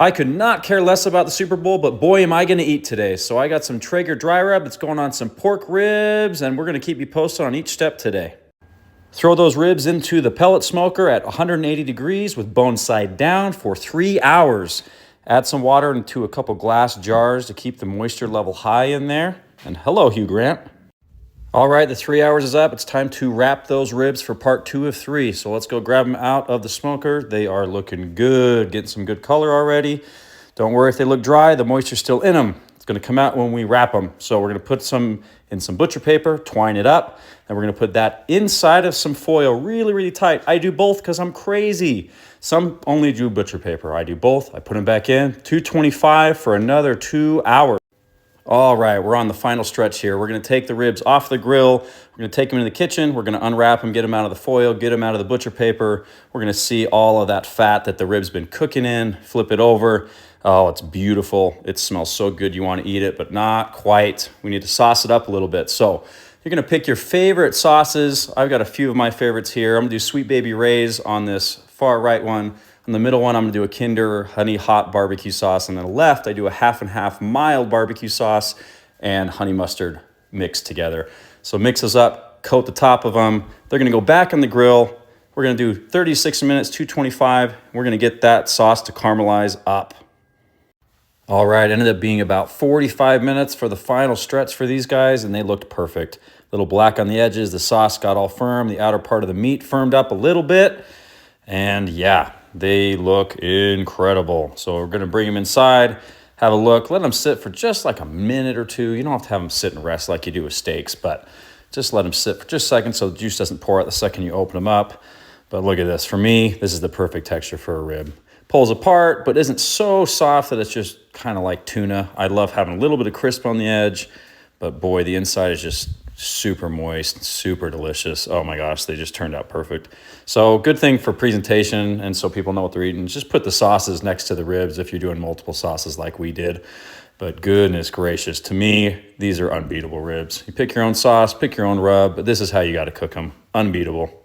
I could not care less about the Super Bowl, but boy, am I going to eat today. So I got some Traeger dry rub that's going on some pork ribs, and we're going to keep you posted on each step today. Throw those ribs into the pellet smoker at 180 degrees with bone side down for 3 hours. Add some water into a couple glass jars to keep the moisture level high in there. And hello, Hugh Grant. All right, the 3 hours is up. It's time to wrap those ribs for part 2 of 3. So let's go grab them out of the smoker. They are looking good, getting some good color already. Don't worry if they look dry, the moisture's still in them. It's gonna come out when we wrap them. So we're gonna put some in some butcher paper, twine it up, and we're gonna put that inside of some foil really, really tight. I do both because I'm crazy. Some only do butcher paper. I do both. I put them back in, 225 for another 2 hours. All right, we're on the final stretch here. We're gonna take the ribs off the grill. We're gonna take them into the kitchen. We're gonna unwrap them, get them out of the foil, get them out of the butcher paper. We're gonna see all of that fat that the rib's been cooking in, flip it over. Oh, it's beautiful. It smells so good you wanna eat it, but not quite. We need to sauce it up a little bit. So you're gonna pick your favorite sauces. I've got a few of my favorites here. I'm gonna do Sweet Baby Ray's on this far right one. On the middle one, I'm gonna do a Kinder Honey Hot Barbecue Sauce. And then the left, I do a half and half mild barbecue sauce and honey mustard mixed together. So mix those up, coat the top of them. They're gonna go back on the grill. We're gonna do 36 minutes, 225. We're gonna get that sauce to caramelize up. All right, ended up being about 45 minutes for the final stretch for these guys, and they looked perfect. A little black on the edges, the sauce got all firm, the outer part of the meat firmed up a little bit, and yeah, they look incredible. So we're gonna bring them inside, have a look, let them sit for just like a minute or two. You don't have to have them sit and rest like you do with steaks, but just let them sit for just a second so the juice doesn't pour out the second you open them up. But look at this, for me, this is the perfect texture for a rib. Pulls apart, but isn't so soft that it's just kind of like tuna. I love having a little bit of crisp on the edge, but boy, the inside is just super moist, super delicious. Oh my gosh, they just turned out perfect. So good thing for presentation and so people know what they're eating. Just put the sauces next to the ribs if you're doing multiple sauces like we did. But goodness gracious, to me, these are unbeatable ribs. You pick your own sauce, pick your own rub, but this is how you got to cook them. Unbeatable.